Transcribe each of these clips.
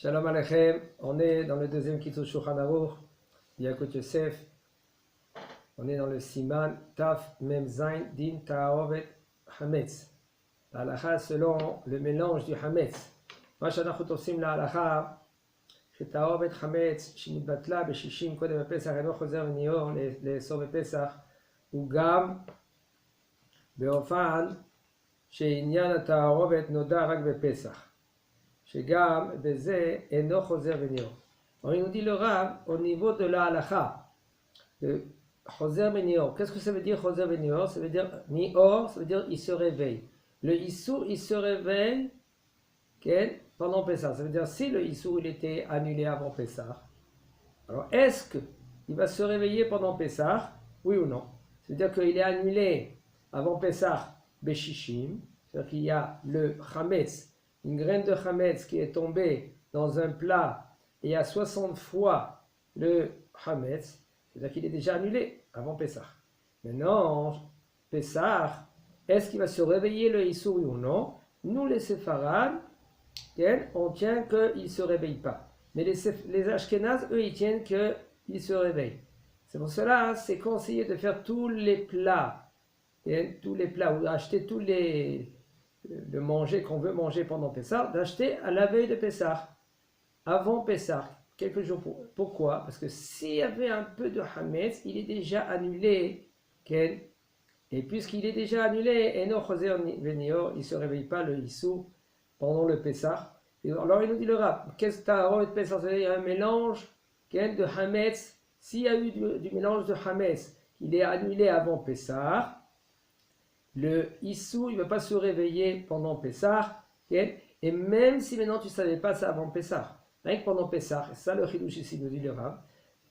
Shalom Aleichem, on est dans le deuxième Kitzur Shulchan Aruch, Yakut Yosef, on est dans le Siman Taf Mem Zain Din Ta'arovet Hametz. La halacha selon le mélange du Hametz. מה שאנחנו תופסים להלכה, שתערובת חמץ שנתבטלה ב-60 קודם בפסח אינו חוזר וניאור לאסור בפסח, הוא גם באופן שעניין התערובת נודע רק בפסח. שגם בזה אינו חוזר וניאור. Alors il nous dit le Rav au niveau de la halakha, de Choser Benior. Qu'est-ce que ça veut dire Choser Benior? Ça veut dire Nior, ça veut dire il se réveille. Le Issur, il se réveille pendant Pessah. Ça veut dire si le Issur il était annulé avant Pessah, alors est-ce qu'il va se réveiller pendant Pessah? Oui ou non? Ça veut dire qu'il est annulé avant Pessah Beshishim, c'est-à-dire qu'il y a le Chametz, une graine de Chametz qui est tombée dans un plat et il y a 60 fois le Hametz, c'est-à-dire qu'il est déjà annulé avant Pessah. Maintenant, Pessah, est-ce qu'il va se réveiller le Issur ou non? Nous, les Séfarades, on tient qu'il ne se réveille pas. Mais les Ashkénazes, eux, ils tiennent qu'il se réveille. C'est pour cela, c'est conseillé de faire tous les plats, ou d'acheter tous le manger qu'on veut manger pendant Pessah, d'acheter à la veille de Pessah. Avant Pessah, quelques jours. Pourquoi? Parce que s'il y avait un peu de Hametz, il est déjà annulé. Et puisqu'il est déjà annulé, il ne se réveille pas le Issou pendant le Pessah. Alors il nous dit le Rav, qu'est-ce que tu as Pessah? Il y a un mélange de Hametz. S'il y a eu du mélange de Hametz, il est annulé avant Pessah. Le Issou, il ne va pas se réveiller pendant Pessah. Et même si maintenant tu ne savais pas ça avant Pessah, rien que pendant Pessah, c'est ça le chidouche ici, nous dit le Rav,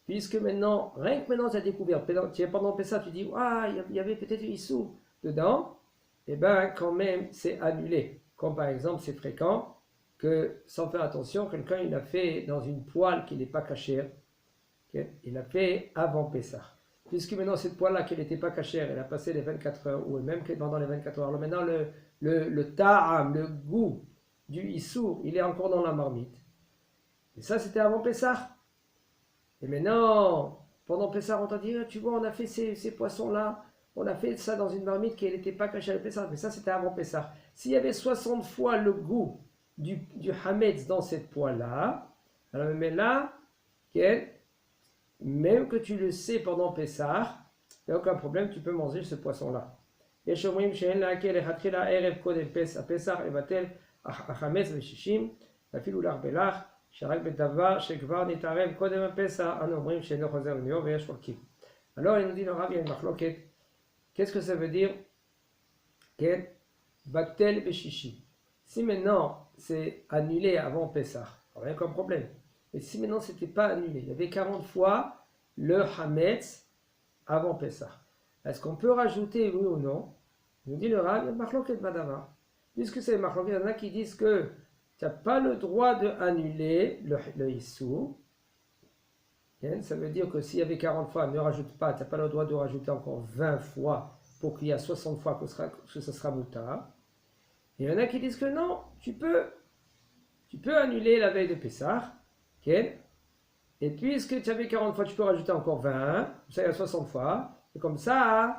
puisque maintenant, rien que maintenant tu as découvert, pendant Pessah, tu dis, ah, il y avait peut-être du Issou dedans, et bien quand même c'est annulé. Comme par exemple, c'est fréquent que, sans faire attention, quelqu'un il a fait dans une poêle qui n'est pas cachère, il l'a fait avant Pessah. Puisque maintenant cette poêle-là qui n'était pas cachère, elle a passé les 24 heures, ou même pendant les 24 heures, alors maintenant le ta'am, le goût du Issou, il est encore dans la marmite. Et ça, c'était avant Pessah. Et maintenant, pendant Pessah, on t'a dit, tu vois, on a fait ces poissons-là, on a fait ça dans une marmite qui n'était pas cachée à Pessah. Mais ça, c'était avant Pessah. S'il y avait 60 fois le goût du Hametz dans cette poêle-là, alors même là, même que tu le sais pendant Pessah, il n'y a aucun problème, tu peux manger ce poisson-là. Et chez אומרים שאין להקל לכתחילה ערב קודם פסח לבטל החמץ בשישים, ואפילו להרבלח, שרק בדבר שכבר נתערב קודם הפסח, אנו אומרים שאינו חוזר וניאור ויש חולקים. Alors il nous dit le Rav, il y a une machloket. Qu'est-ce que ça veut dire? Batel beshishim. Si maintenant c'est annulé avant Pessah, rien comme problème. Mais si maintenant c'était pas annulé, il y avait 40 fois le Hametz avant Pessah. Est-ce qu'on peut rajouter oui ou non? Il nous dit le Rav, il y a une machloket badava. Puisque c'est machloket, il y en a qui disent que tu n'as pas le droit d'annuler le Issou. Ça veut dire que s'il y avait 40 fois, ne rajoute pas, tu n'as pas le droit de rajouter encore 20 fois pour qu'il y ait 60 fois que ce sera moutar. Et il y en a qui disent que non, tu peux annuler la veille de Pessah. Et puisque tu avais 40 fois, tu peux rajouter encore 20, ça il y a 60 fois. Et comme ça,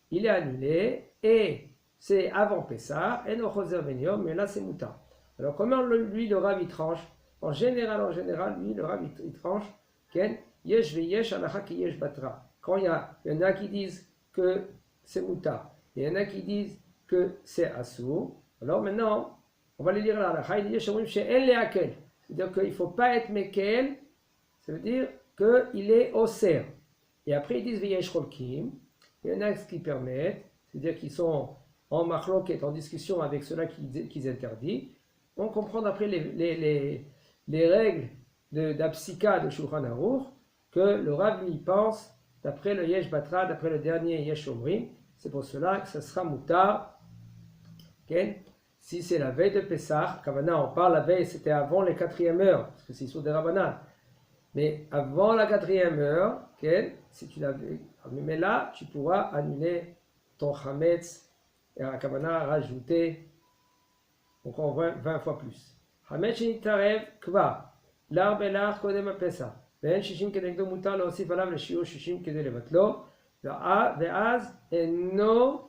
il est annulé et c'est avant Pessah, et non choser venior, mais là c'est moutar. Alors comment lui le Rav il tranche? En général, lui le Rav il tranche yesh veyesh halacha ki yesh batra. Quand il y en a qui disent que c'est moutar, et il y en a qui disent que c'est assour, alors maintenant on va les lire là. Il dit c'est-à-dire qu'il ne faut pas être mekel, ça veut dire qu'il est osser. Et après ils disent veyesh cholkim, il y en a qui permettent, c'est-à-dire qu'ils sont en machloket, en discussion avec ceux-là qui interdisent. On comprend d'après les règles d'Apsika de Shulchan Aruch que le Rav lui pense, d'après le Yesh Batra, d'après le dernier Yesh Omrim, c'est pour cela que ce sera moutar. Si c'est la veille de Pessah, Kavana, on parle la veille, c'était avant les 4e heures, parce que c'est sur des Rabbanan. Mais avant la 4e heure, si tu l'avais, mais là, tu pourras annuler ton Hametz et à Kavana rajouter encore 20 fois plus. Hametz Nitarev Kva. l'ר בלר קודם הפסח, ואין 60 כנגדו מותר להוסיף עליו לשיעור 60 כדי לבטלו, ואז אינו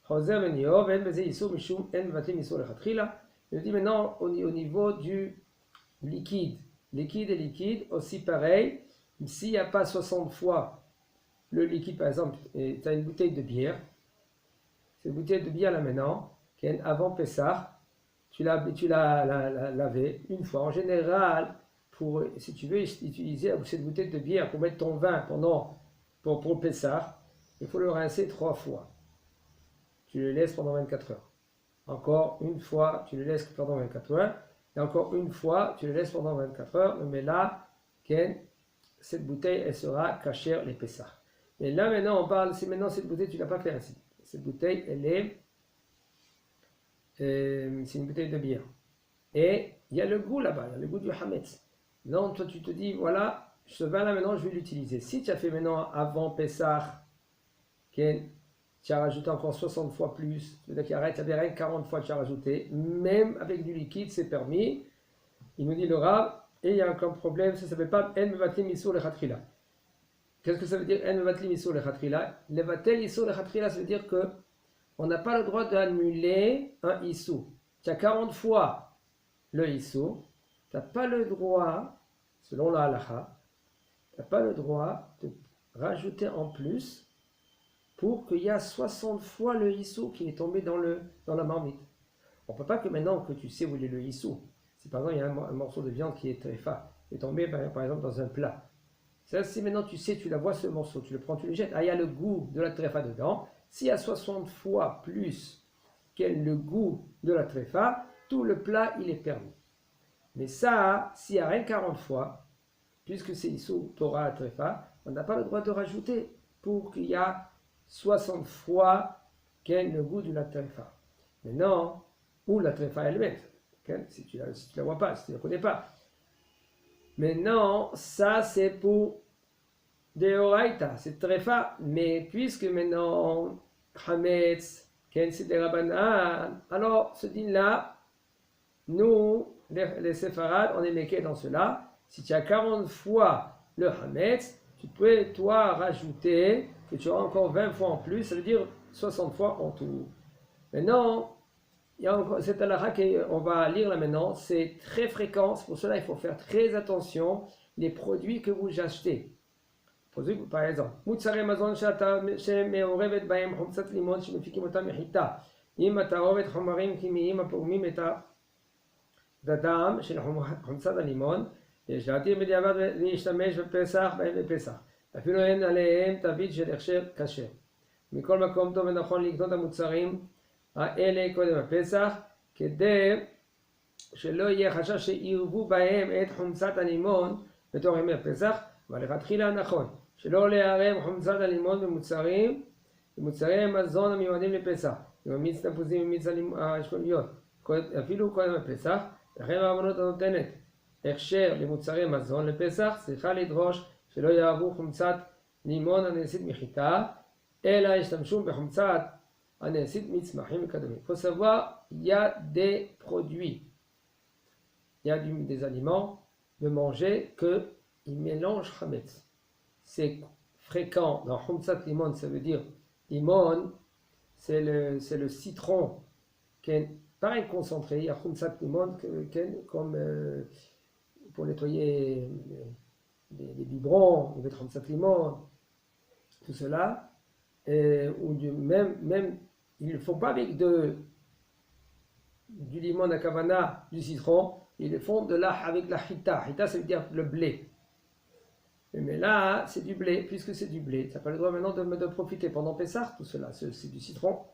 חוזר ונהיו, ואין בזה איסור משום אין מבטלים איסור לכתחילה. Je dis maintenant au niveau du liquide. Liquide et liquide, aussi pareil. S'il n'y a pas 60 fois le liquide, par exemple, tu as une bouteille de bière. Cette bouteille de bière là maintenant, avant Pessah, tu l'as lavée une fois. En général, si tu veux utiliser cette bouteille de bière pour mettre ton vin pour Pessah, il faut le rincer 3 fois. Tu le laisses pendant 24 heures. Encore une fois, tu le laisses pendant 24 heures. Et encore une fois, tu le laisses pendant 24 heures. Mais là, cette bouteille, elle sera cachère les Pessah. Mais là, maintenant, on parle, si maintenant cette bouteille, tu ne l'as pas fait ainsi. Cette bouteille, c'est une bouteille de bière. Et il y a le goût là-bas, il y a le goût du Hametz. Donc, toi, tu te dis, voilà, ce vin-là, maintenant, je vais l'utiliser. Si tu as fait maintenant avant Pessah, tu as rajouté encore 60 fois plus, c'est-à-dire qu'il arrête, il y avait rien 40 fois que tu as rajouté, même avec du liquide, c'est permis. Il nous dit le Rav, et il y a encore un problème, ça ne s'appelle pas En Mevatlim Isur Lechatrila. Qu'est-ce que ça veut dire En Mevatlim Isur Lechatrila? Levatel Isur Lechatrila, ça veut dire qu'on n'a pas le droit d'annuler un Isur. Tu as 40 fois le Isur, tu n'as pas le droit, selon la halacha, tu n'as pas le droit de rajouter en plus pour qu'il y a 60 fois le hissou qui est tombé dans la marmite. On ne peut pas que maintenant que tu sais où est le hissou, si par exemple il y a un morceau de viande qui est tréfa, qui est tombé par exemple dans un plat. Ça, si maintenant tu sais, tu la vois ce morceau, tu le prends, tu le jettes, il y a le goût de la tréfa dedans. S'il y a 60 fois plus qu'elle le goût de la tréfa, tout le plat il est permis. Mais ça, s'il y a rien 40 fois, puisque c'est hissou Torah la tréfa, on n'a pas le droit de rajouter pour qu'il y a 60 fois quel le goût de la tréfa. Maintenant, où la tréfa elle-même, si tu la vois pas, si tu ne la connais pas. Maintenant, ça c'est pour Deoraita, c'est tréfa. Mais puisque maintenant, Hametz, c'est des Rabbanan, alors ce din-là, nous, les séfarades, on est méqués dans cela. Si tu as 40 fois le Hametz, tu peux, toi, rajouter que tu auras encore 20 fois en plus, ça veut dire 60 fois en tout. Maintenant, il y a encore cette halakha qu'on va lire là maintenant, c'est très fréquent, pour cela il faut faire très attention les produits que vous achetez. Par exemple, מוצרי מזון שמעורבת בהם חומצת לימון שמפיקים אותה מחיטה, עם התערובת חומרים כימיים הפורמים את הדם של חומצת הלימון, יש להתיר בדיעבד להשתמש בפסח בהם בפסח. אפילו אין עליהם תווית של הכשר כשר. מכל מקום טוב ונכון לקנות המוצרים האלה קודם הפסח, כדי שלא יהיה חשש שירבו בהם את חומצת הלימון בתוך ימי הפסח, אבל לכתחילה נכון, שלא לערב חומצת הלימון במוצרי מזון המיועדים לפסח, עם המיץ תפוזים ומיץ האשכוליות, אפילו קודם הפסח, לכן הרבנות הנותנת הכשר למוצרי מזון לפסח, צריכה לדרוש שלא יערבו חומצת לימון הנעשית מחיטה, אלא ישתמשו בחומצת הנעשית מצמחים וכדומה. Il faut savoir, il y a des produits, il y a des aliments de manger qu'ils mélangent chametz. C'est fréquent dans khumsat limon, ça veut dire limon, c'est le citron qui est pareil concentré. Il y a khumsat limon comme pour nettoyer les biberons, il y a khumsat limon, tout cela. Ou même ils ne font pas avec du limon à kavana, du citron, ils le font avec la chita. Chita, ça veut dire le blé. Mais là, c'est du blé, puisque c'est du blé. Tu n'as pas le droit maintenant de profiter pendant Pessah, tout cela, c'est du citron.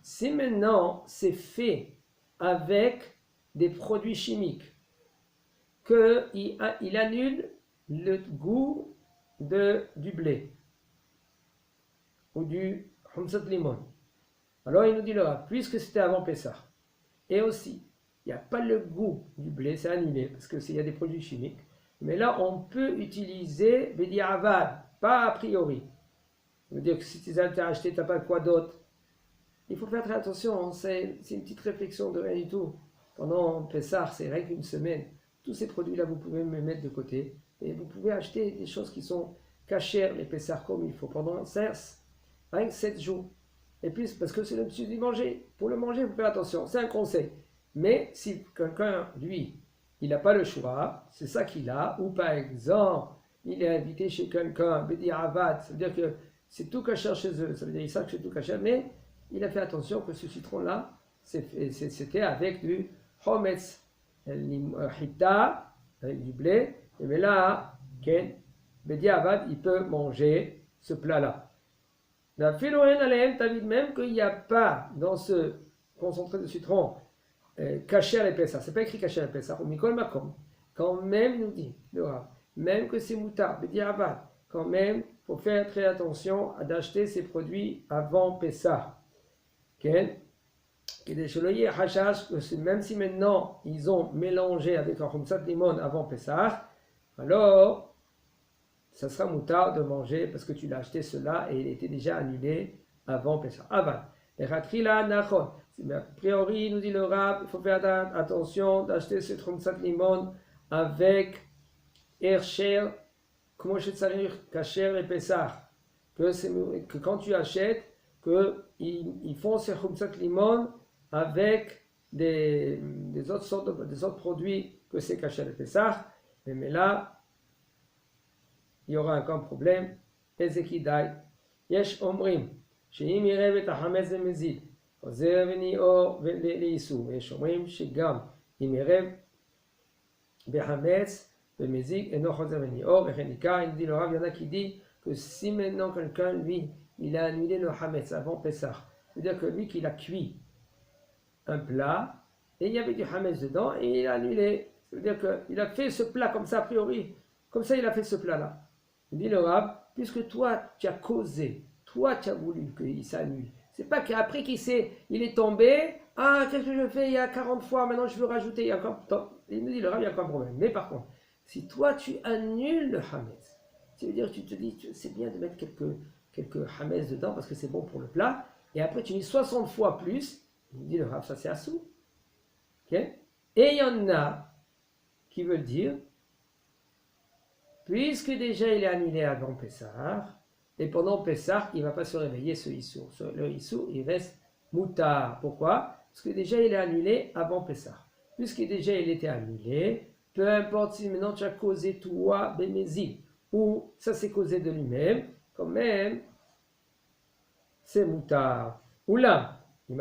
Si maintenant c'est fait avec des produits chimiques, qu'il annule le goût du blé ou du khumsat limon. Alors il nous dit là, puisque c'était avant Pessah, et aussi, il n'y a pas le goût du blé, c'est annulé, parce qu'il y a des produits chimiques, mais là on peut utiliser bediavad, pas a priori. Ça veut dire que si tu as acheté, tu n'as pas quoi d'autre. Il faut faire très attention, c'est une petite réflexion de rien du tout. pendant Pessah, c'est rien qu'une semaine. Tous ces produits-là, vous pouvez me mettre de côté. Et vous pouvez acheter des choses qui sont cachères, les Pessah comme il faut, pendant 7 jours. Et puis, parce que c'est le dessus du manger. Pour le manger, vous faites attention, c'est un conseil. Mais si quelqu'un, lui, il n'a pas le choix, c'est ça qu'il a, ou par exemple, il est invité chez quelqu'un, Bedi Avad, ça veut dire que c'est tout caché chez eux, ça veut dire qu'il sait que c'est tout caché, mais il a fait attention que ce citron-là, c'était avec du Hometz, Hita, avec du blé, et mais là, Bedi Avad, il peut manger ce plat-là. La Philoène Aleem, David, même qu'il n'y a pas dans ce concentré de citron caché à l'épaisseur, c'est pas écrit caché à l'épaisseur, ou Mikol Makom, quand même, nous dit le Rav, même que c'est moutard, Bedi Avad, quand même, il faut faire très attention à d'acheter ces produits avant Pessah. Même si maintenant ils ont mélangé avec un khumsat limon avant Pessah, alors ça sera moutard de manger parce que tu l'as acheté cela et il était déjà annulé avant Pessah. Aval. A priori, nous dit le Rav, il faut faire attention d'acheter ce khumsat limon avec Hersher, comment je sais Kacher et Pessah. Que quand tu achètes, qu'ils font ces khumsat limon avec des autres produits que c'est Kacher et Pessah. Mais là, il y aura encore un problème. Ezekidai. Yesh omrim. שאם יראה את החמץ במזיד, חוזר וניאור לאיסור. יש אומרים שגם אם יראה בחמץ במזיד, אינו חוזר וניאור, וכן ניכר, il dit le Rav, il y en a qui dit que si maintenant quelqu'un, lui, il a annulé le hametz avant Pessah, c'est-à-dire que lui, qu'il a cuit un plat, et il y avait du hametz dedans, et il a annulé. C'est-à-dire qu'il a fait ce plat comme ça, a priori, comme ça, il a fait ce plat-là. Il dit le Rav, puisque toi, tu as causé, toi, tu as voulu qu'il s'annule. C'est pas qu'après il est tombé, ah, qu'est-ce que je fais il y a 40 fois, maintenant je veux rajouter, il y a encore, il nous dit le Rav, il y a encore un problème. Mais par contre, si toi, tu annules le hametz, ça veut dire que tu te dis, c'est bien de mettre quelques hametz dedans parce que c'est bon pour le plat, et après tu mets 60 fois plus, il nous dit le Rav, ça c'est assou. Okay? Et il y en a qui veulent dire, puisque déjà il est annulé avant Pessah, et pendant Pessah, il ne va pas se réveiller ce Issour. Le Issour, il reste moutard. Pourquoi? Parce que déjà il est annulé avant Pessah. Puisque déjà il était annulé, peu importe si maintenant tu as causé toi, Bémézi, ou ça s'est causé de lui-même, quand même, c'est moutard. Ou là, si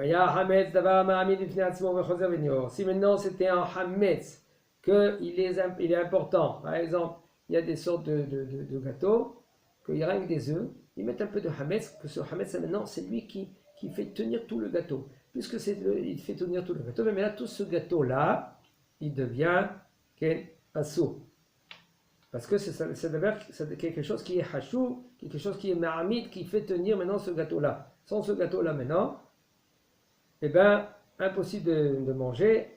maintenant c'était un hametz, qu'il est important, par exemple, il y a des sortes de gâteaux, qu'il y a rien que des œufs, ils mettent un peu de hametz, que ce hametz maintenant c'est lui qui fait tenir tout le gâteau. Puisque il fait tenir tout le gâteau, mais là tout ce gâteau-là, il devient assourd. Parce que c'est quelque chose qui est hachou, quelque chose qui est ma'amid, qui fait tenir maintenant ce gâteau-là. Sans ce gâteau-là maintenant, eh bien, impossible de manger.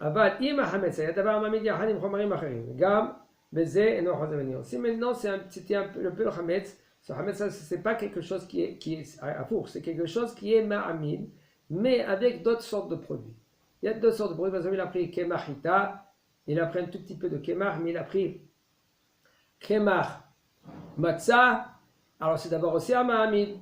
Si maintenant c'était un peu le hametz, ce hametz, c'est pas quelque chose qui est à four, c'est quelque chose qui est ma'amid, mais avec d'autres sortes de produits. Il y a d'autres sortes de produits. Par exemple, il a pris kemachita, il a pris un tout petit peu de kemach, mais il a pris kemach matzah. Alors c'est d'abord aussi un ma'amid.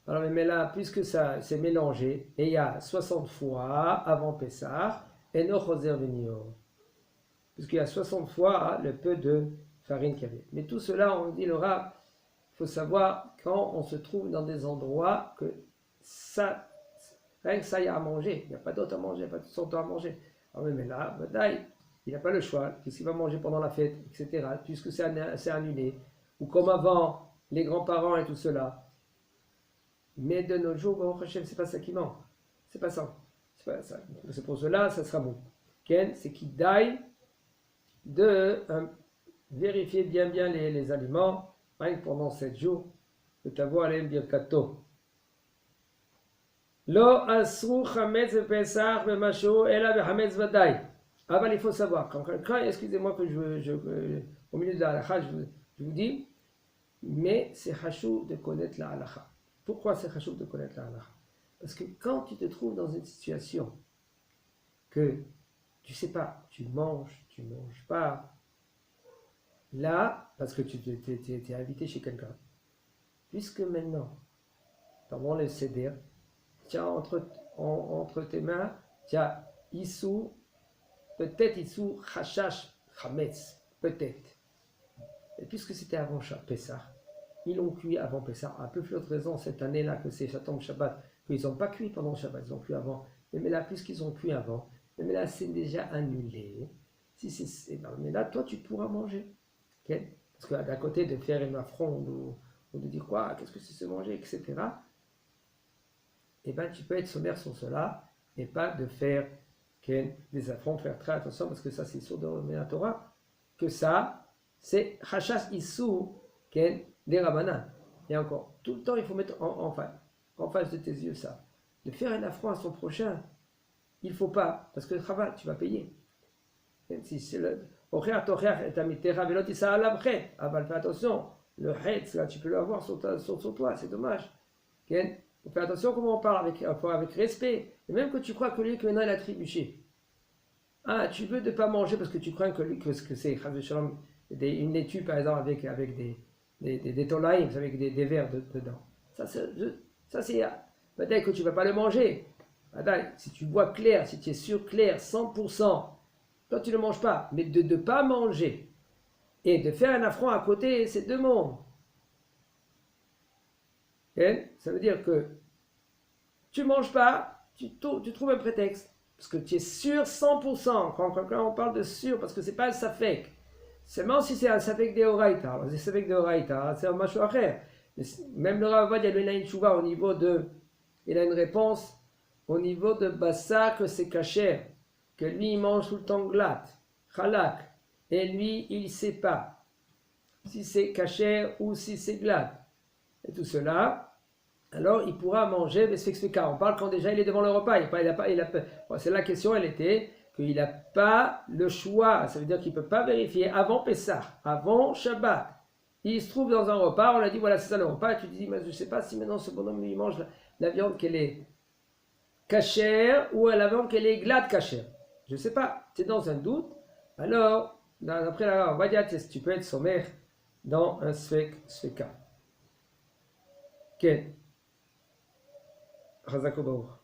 Alors, mais là, puisque ça s'est mélangé, et il y a 60 fois avant Pessah, et no choser venir. Puisqu'il y a 60 fois le peu de farine qu'il y avait. Mais tout cela, on dit le Rav, il faut savoir quand on se trouve dans des endroits que ça, rien que ça, il y a à manger. Il n'y a pas d'autre à manger, il n'y a pas de sorte à manger. Alors, mais là, il n'a pas le choix. Qu'est-ce qu'il va manger pendant la fête, etc. Puisque c'est annulé. Ou comme avant, les grands-parents et tout cela. Mais de nos jours, c'est pas ça qui manque. C'est pas ça. C'est pour cela, ça sera bon. C'est qu'il d'aille de vérifier bien les aliments, rien que pendant 7 jours, de t'avoir les birkato. Lo asru chametz pesach bemasho ela bechametz vadai. Avant, il faut savoir, quand quelqu'un, excusez-moi que au milieu de la halakha, je vous dis, mais c'est hachou de connaître la halakha. Pourquoi c'est hachou de connaître la halakha? Parce que quand tu te trouves dans une situation que tu sais pas, tu manges pas. Là, parce que tu t'es invité chez quelqu'un. Puisque maintenant, pendant le seder, tu as entre tes mains, tu as Issou, peut-être Issou, Chachash, Chametz, peut-être. Et puisque c'était avant Pessah, ils l'ont cuit avant Pessah. À peu plus de raison cette année-là que c'est Chatham Shabbat, qu'ils n'ont pas cuit pendant Shabbat, ils ont cuit avant. Mais là, puisqu'ils ont cuit avant, mais là c'est déjà annulé. Mais là, toi, tu pourras manger. Okay? Parce qu'à côté de faire une affronte ou de dire quoi, qu'est-ce que c'est se manger, etc., eh ben, tu peux être sommaire sur cela et pas de faire des affrontes, faire très attention parce que ça, c'est sur de la Torah, que ça, c'est Hachas Issou, des Rabbanan. Et encore, tout le temps, il faut mettre en face de tes yeux ça. De faire un affront à son prochain, il ne faut pas, parce que le travail, tu vas payer. Si c'est le. Fais attention, le hetz, tu peux l'avoir sur toi, c'est dommage. Fais attention comment on parle avec respect. Et même que tu crois que lui, que maintenant il a trébuché. Ah, tu veux ne pas manger parce que tu crois que c'est une laitue, par exemple, avec des tolaïms, avec des verres dedans. Ça c'est peut-être que tu ne vas pas le manger. Si tu vois clair, si tu es sûr clair, 100%, toi tu ne manges pas. Mais de ne pas manger et de faire un affront à côté, c'est deux mondes. Ça veut dire que tu ne manges pas, tu trouves un prétexte. Parce que tu es sûr 100%. Quand on parle de sûr, parce que ce n'est pas un safek. Seulement si c'est un safek de Horaïta. Alors, c'est safek de Horaïta, c'est un machou après. Même le Rav Ovadia, il a une chouva au niveau de. Il a une réponse au niveau de Bassar que c'est kasher. Que lui, il mange tout le temps glatte, chalak. Et lui, il ne sait pas si c'est kasher ou si c'est glatte. Et tout cela. Alors il pourra manger Besfexfeka. On parle quand déjà il est devant le repas. C'est la question, elle était qu'il n'a pas le choix. Ça veut dire qu'il ne peut pas vérifier avant Pessah, avant Shabbat. Il se trouve dans un repas, on a dit voilà c'est ça le repas. Et tu te dis mais je ne sais pas si maintenant ce bonhomme il mange la viande qu'elle est cachère ou la viande qu'elle est glade cachère. Je ne sais pas. C'est dans un doute. Alors, d'après la on va dire tu peux être sommaire dans un Sfeka. Ok. חזק וברוך.